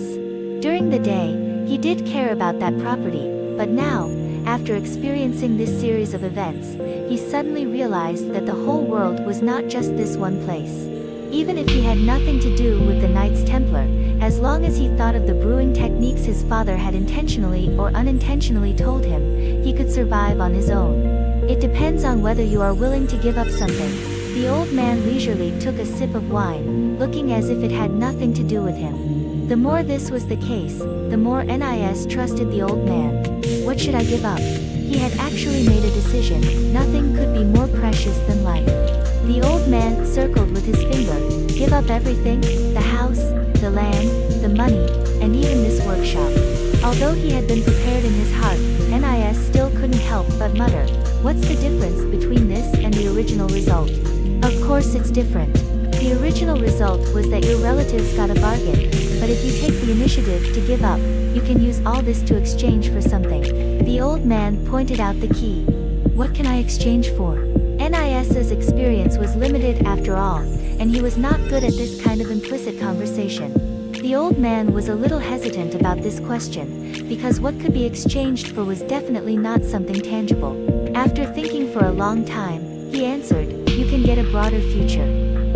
During the day, he did care about that property, but now, after experiencing this series of events, he suddenly realized that the whole world was not just this one place. Even if he had nothing to do with the Knights Templar, as long as he thought of the brewing techniques his father had intentionally or unintentionally told him, he could survive on his own. It depends on whether you are willing to give up something. The old man leisurely took a sip of wine, looking as if it had nothing to do with him. The more this was the case, the more Nis trusted the old man. What should I give up? He had actually made a decision. Nothing could be more precious than life. The old man circled with his finger. Give up everything, the house, the land, the money, and even this workshop. Although he had been prepared in his heart, Nis still couldn't help but mutter, what's the difference between this and the original result? Of course it's different. The original result was that your relatives got a bargain, but if you take the initiative to give up, you can use all this to exchange for something. The old man pointed out the key. What can I exchange for? Nis's experience was limited after all, and he was not good at this kind of implicit conversation. The old man was a little hesitant about this question, because what could be exchanged for was definitely not something tangible. After thinking for a long time, he answered, you can get a broader future.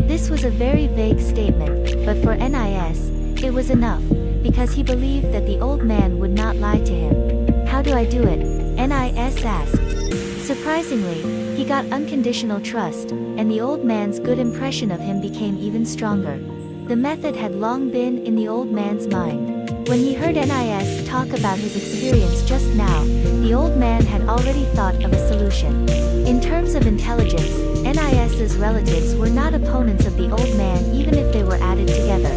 This was a very vague statement, but for Nis, it was enough, because he believed that the old man would not lie to him. How do I do it? Nis asked. Surprisingly, he got unconditional trust, and the old man's good impression of him became even stronger. The method had long been in the old man's mind. When he heard Nis talk about his experience just now, the old man had already thought of a solution. In terms of intelligence, Nis's relatives were not opponents of the old man even if they were added together.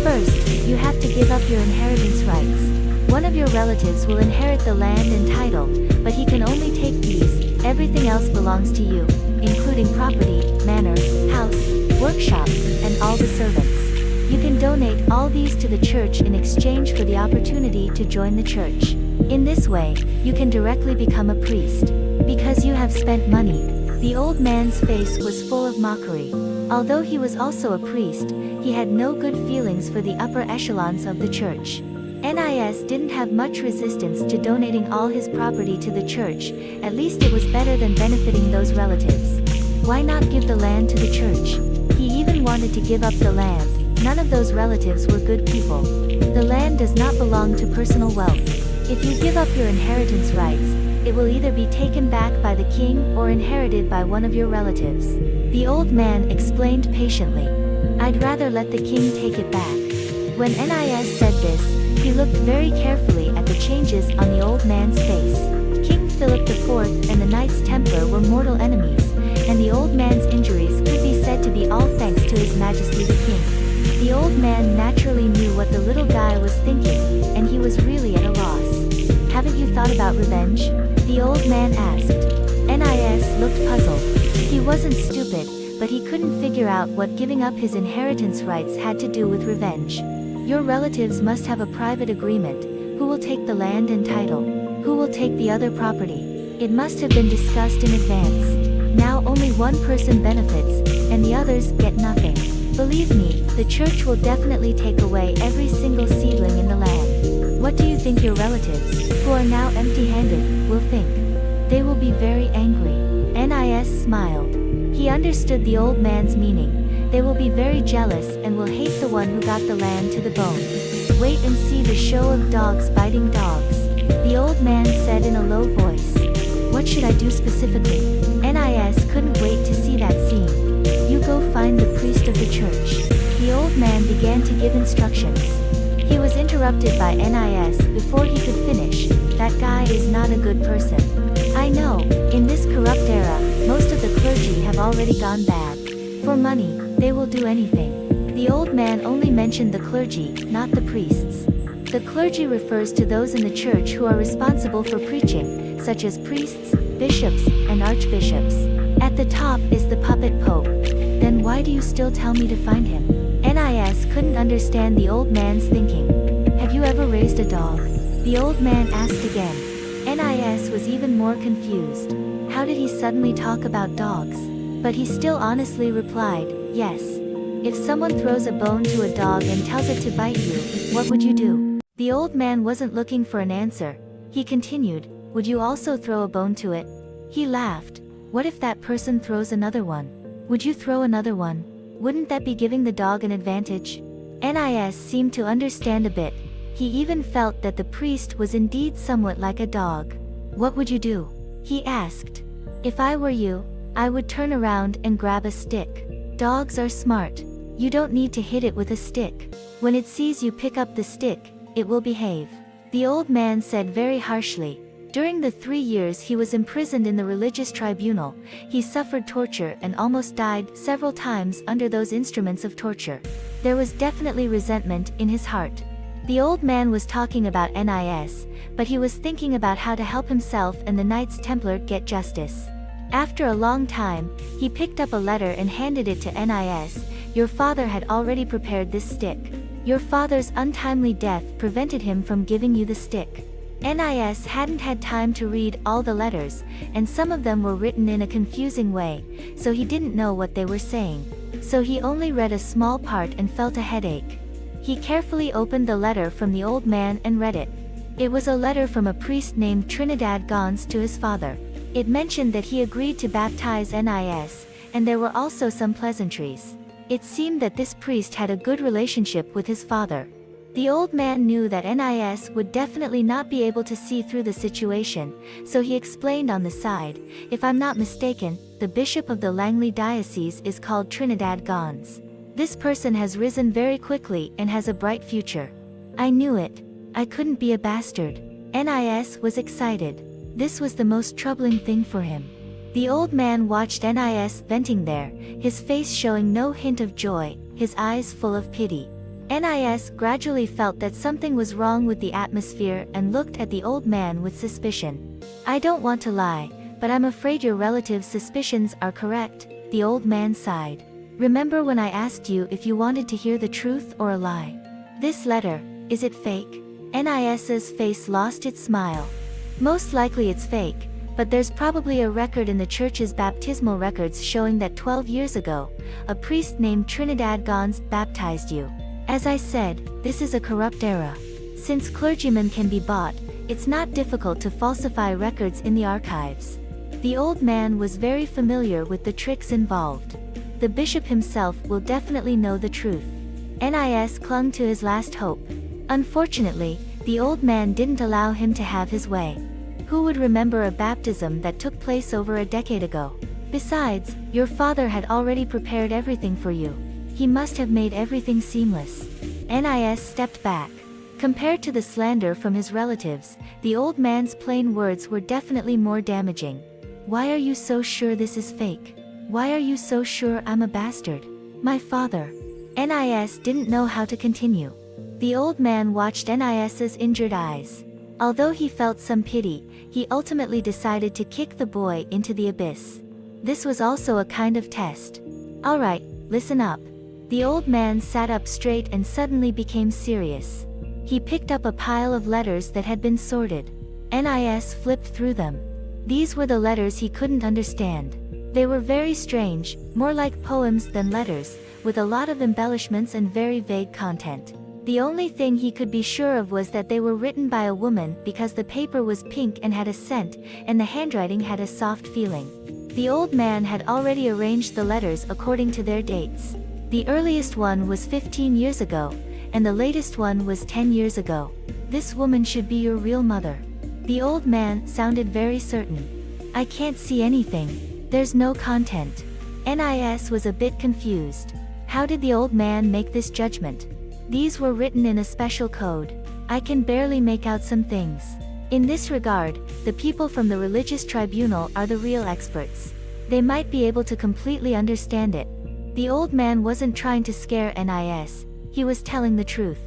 First, you have to give up your inheritance rights. One of your relatives will inherit the land and title, but he can only take these. Everything else belongs to you, including property, manor, house, workshop, and all the servants. You can donate all these to the church in exchange for the opportunity to join the church. In this way, you can directly become a priest. Because you have spent money. The old man's face was full of mockery. Although he was also a priest, he had no good feelings for the upper echelons of the church. Nis didn't have much resistance to donating all his property to the church. At least it was better than benefiting those relatives. Why not give the land to the church? He even wanted to give up the land. None of those relatives were good people. The land does not belong to personal wealth. If you give up your inheritance rights, it will either be taken back by the king or inherited by one of your relatives. The old man explained patiently. I'd rather let the king take it back. When Nis said this, he looked very carefully at the changes on the old man's face. King Philip IV and the Knights Templar were mortal enemies, and the old man's injuries could be said to be all thanks to His Majesty the King. The old man naturally knew what the little guy was thinking, and he was really at a loss. Haven't you thought about revenge? The old man asked. Nis looked puzzled. He wasn't stupid, but he couldn't figure out what giving up his inheritance rights had to do with revenge. Your relatives must have a private agreement. Who will take the land and title? Who will take the other property? It must have been discussed in advance. Now only one person benefits, and the others get nothing. Believe me, the church will definitely take away every single seedling in the land. What do you think your relatives, who are now empty-handed, will think? They will be very angry. Nis smiled. He understood the old man's meaning. They will be very jealous and will hate the one who got the land to the bone. Wait and see the show of dogs biting dogs. The old man said in a low voice. What should I do specifically? Nis couldn't wait to see that scene. You go find the priest of the church. The old man began to give instructions. He was interrupted by Nis before he could finish. That guy is not a good person. I know, in this corrupt era, most of the clergy have already gone bad. For money, they will do anything. The old man only mentioned the clergy, not the priests. The clergy refers to those in the church who are responsible for preaching, such as priests, bishops, and archbishops. At the top is the puppet pope. Then why do you still tell me to find him? Nis couldn't understand the old man's thinking. Have you ever raised a dog? The old man asked again. Nis was even more confused. How did he suddenly talk about dogs? But he still honestly replied, yes. If someone throws a bone to a dog and tells it to bite you, what would you do? The old man wasn't looking for an answer. He continued, would you also throw a bone to it? He laughed. What if that person throws another one? Would you throw another one? Wouldn't that be giving the dog an advantage? Nis seemed to understand a bit. He even felt that the priest was indeed somewhat like a dog. What would you do? He asked. If I were you, I would turn around and grab a stick. Dogs are smart. You don't need to hit it with a stick. When it sees you pick up the stick, it will behave. The old man said very harshly. During the 3 years he was imprisoned in the religious tribunal, he suffered torture and almost died several times under those instruments of torture. There was definitely resentment in his heart. The old man was talking about Nis, but he was thinking about how to help himself and the Knights Templar get justice. After a long time, he picked up a letter and handed it to Nis. Your father had already prepared this stick. Your father's untimely death prevented him from giving you the stick. Nis hadn't had time to read all the letters, and some of them were written in a confusing way, so he didn't know what they were saying. So he only read a small part and felt a headache. He carefully opened the letter from the old man and read it. It was a letter from a priest named Trinidad Gons to his father. It mentioned that he agreed to baptize Nis, and there were also some pleasantries. It seemed that this priest had a good relationship with his father. The old man knew that Nis would definitely not be able to see through the situation, so he explained on the side, if I'm not mistaken, the bishop of the Langley diocese is called Trinidad Gons. This person has risen very quickly and has a bright future. I knew it. I couldn't be a bastard. Nis was excited. This was the most troubling thing for him. The old man watched Nis venting there, his face showing no hint of joy, his eyes full of pity. Nis gradually felt that something was wrong with the atmosphere and looked at the old man with suspicion. I don't want to lie, but I'm afraid your relative's suspicions are correct, the old man sighed. Remember when I asked you if you wanted to hear the truth or a lie? This letter, is it fake? Nis's face lost its smile. Most likely it's fake, but there's probably a record in the church's baptismal records showing that 12 years ago, a priest named Trinidad Gons baptized you. As I said, this is a corrupt era. Since clergymen can be bought, it's not difficult to falsify records in the archives. The old man was very familiar with the tricks involved. The bishop himself will definitely know the truth. Nis clung to his last hope. Unfortunately, the old man didn't allow him to have his way. Who would remember a baptism that took place over a decade ago? Besides, your father had already prepared everything for you. He must have made everything seamless. Nis stepped back. Compared to the slander from his relatives, the old man's plain words were definitely more damaging. Why are you so sure this is fake? Why are you so sure I'm a bastard? My father. Nis didn't know how to continue. The old man watched Nis's injured eyes. Although he felt some pity, he ultimately decided to kick the boy into the abyss. This was also a kind of test. Alright, listen up. The old man sat up straight and suddenly became serious. He picked up a pile of letters that had been sorted. Nis flipped through them. These were the letters he couldn't understand. They were very strange, more like poems than letters, with a lot of embellishments and very vague content. The only thing he could be sure of was that they were written by a woman because the paper was pink and had a scent, and the handwriting had a soft feeling. The old man had already arranged the letters according to their dates. The earliest one was 15 years ago, and the latest one was 10 years ago. This woman should be your real mother. The old man sounded very certain. I can't see anything. There's no content. Nis was a bit confused. How did the old man make this judgment? These were written in a special code. I can barely make out some things. In this regard, the people from the religious tribunal are the real experts. They might be able to completely understand it. The old man wasn't trying to scare Nis, he was telling the truth.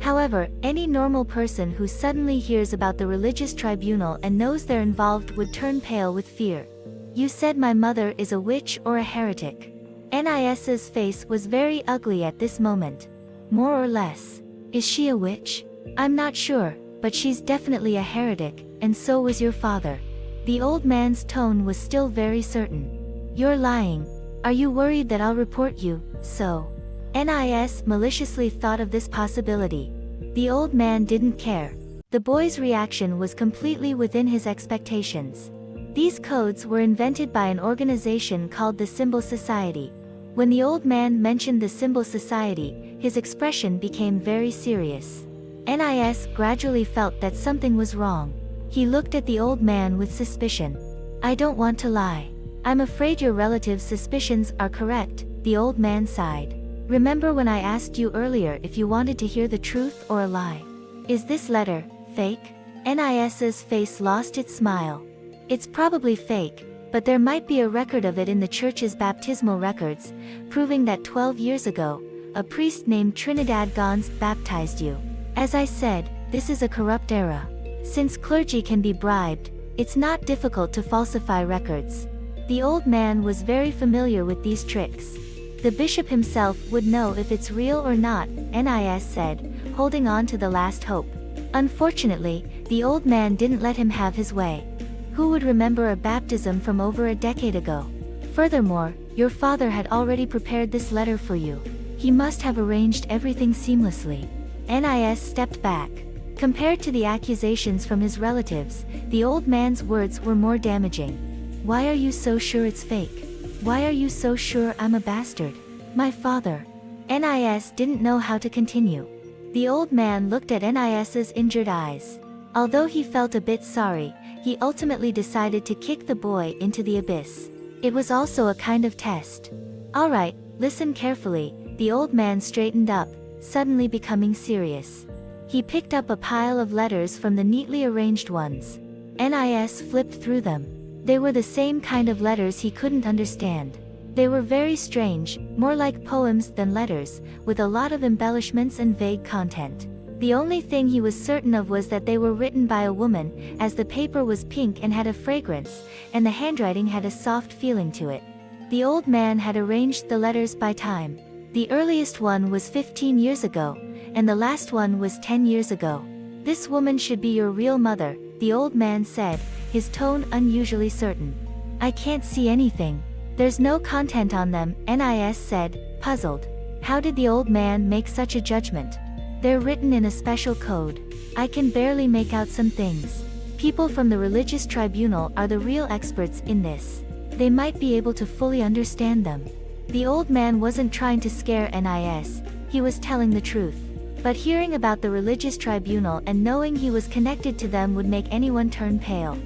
However, any normal person who suddenly hears about the religious tribunal and knows they're involved would turn pale with fear. You said my mother is a witch or a heretic. Nis's face was very ugly at this moment. More or less. Is she a witch? I'm not sure, but she's definitely a heretic, and so was your father. The old man's tone was still very certain. You're lying. Are you worried that I'll report you, so? Nis maliciously thought of this possibility. The old man didn't care. The boy's reaction was completely within his expectations. These codes were invented by an organization called the Symbol Society. When the old man mentioned the Symbol Society, his expression became very serious. Nis gradually felt that something was wrong. He looked at the old man with suspicion. I don't want to lie. I'm afraid your relative's suspicions are correct, the old man sighed. Remember when I asked you earlier if you wanted to hear the truth or a lie? Is this letter fake? Nis's face lost its smile. It's probably fake, but there might be a record of it in the church's baptismal records, proving that 12 years ago, a priest named Trinidad Gons baptized you. As I said, this is a corrupt era. Since clergy can be bribed, it's not difficult to falsify records. The old man was very familiar with these tricks. The bishop himself would know if it's real or not, Nis said, holding on to the last hope. Unfortunately, the old man didn't let him have his way. Who would remember a baptism from over a decade ago? Furthermore, your father had already prepared this letter for you. He must have arranged everything seamlessly. Nis stepped back. Compared to the accusations from his relatives, the old man's words were more damaging. Why are you so sure it's fake? Why are you so sure I'm a bastard? My father. Nis didn't know how to continue. The old man looked at Nis's injured eyes. Although he felt a bit sorry, he ultimately decided to kick the boy into the abyss. It was also a kind of test. Alright, listen carefully, the old man straightened up, suddenly becoming serious. He picked up a pile of letters from the neatly arranged ones. Nis flipped through them. They were the same kind of letters he couldn't understand. They were very strange, more like poems than letters, with a lot of embellishments and vague content. The only thing he was certain of was that they were written by a woman, as the paper was pink and had a fragrance, and the handwriting had a soft feeling to it. The old man had arranged the letters by time. The earliest one was 15 years ago, and the last one was 10 years ago. This woman should be your real mother, the old man said, his tone unusually certain. I can't see anything. There's no content on them, Nis said, puzzled. How did the old man make such a judgment? They're written in a special code. I can barely make out some things. People from the religious tribunal are the real experts in this. They might be able to fully understand them. The old man wasn't trying to scare Nis, he was telling the truth. But hearing about the religious tribunal and knowing he was connected to them would make anyone turn pale.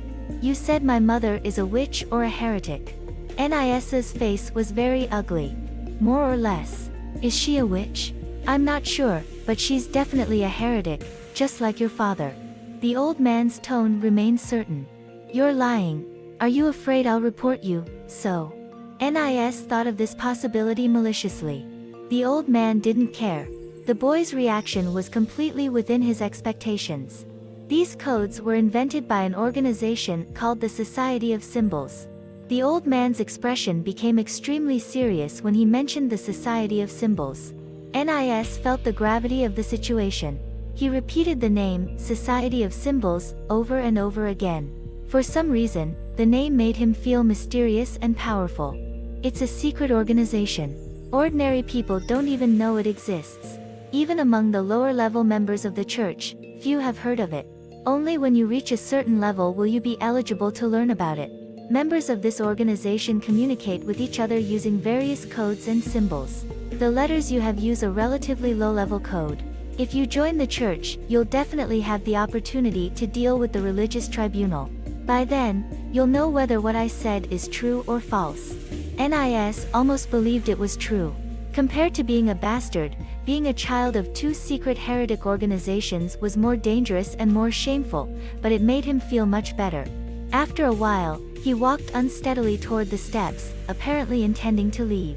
You said my mother is a witch or a heretic. Nis's face was very ugly. More or less. Is she a witch? I'm not sure, but she's definitely a heretic, just like your father. The old man's tone remained certain. You're lying. Are you afraid I'll report you, so? Nis thought of this possibility maliciously. The old man didn't care. The boy's reaction was completely within his expectations. These codes were invented by an organization called the Society of Symbols. The old man's expression became extremely serious when he mentioned the Society of Symbols. Nis felt the gravity of the situation. He repeated the name, Society of Symbols, over and over again. For some reason, the name made him feel mysterious and powerful. It's a secret organization. Ordinary people don't even know it exists. Even among the lower-level members of the church, few have heard of it. Only when you reach a certain level will you be eligible to learn about it. Members of this organization communicate with each other using various codes and symbols. The letters you have use a relatively low-level code. If you join the church, you'll definitely have the opportunity to deal with the religious tribunal. By then, you'll know whether what I said is true or false. Nis almost believed it was true. Compared to being a bastard, being a child of two secret heretic organizations was more dangerous and more shameful, but it made him feel much better. After a while, he walked unsteadily toward the steps, apparently intending to leave.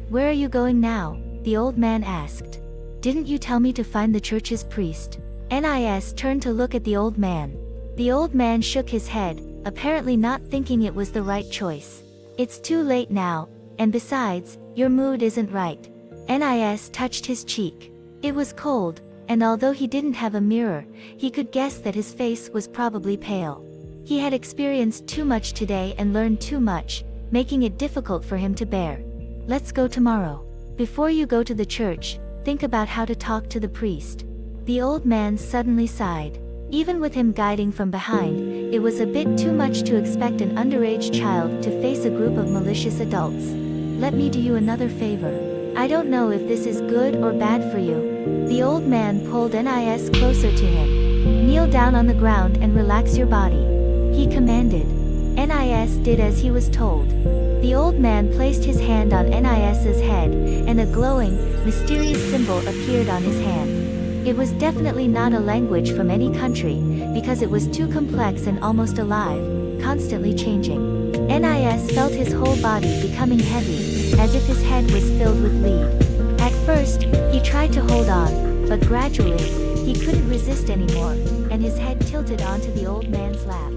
Where are you going now? The old man asked. Didn't you tell me to find the church's priest? Nis turned to look at the old man. The old man shook his head, apparently not thinking it was the right choice. It's too late now, And besides, your mood isn't right. Nis touched his cheek. It was cold, and although he didn't have a mirror, he could guess that his face was probably pale. He had experienced too much today and learned too much, making it difficult for him to bear. Let's go tomorrow. Before you go to the church, think about how to talk to the priest. The old man suddenly sighed. Even with him guiding from behind, it was a bit too much to expect an underage child to face a group of malicious adults. Let me do you another favor. I don't know if this is good or bad for you. The old man pulled Nis closer to him. Kneel down on the ground and relax your body, he commanded. Nis did as he was told. The old man placed his hand on Nis's head, and a glowing, mysterious symbol appeared on his hand. It was definitely not a language from any country, because it was too complex and almost alive, constantly changing. Nis felt his whole body becoming heavy, as if his head was filled with lead. At first, he tried to hold on, but gradually, he couldn't resist anymore, and his head tilted onto the old man's lap.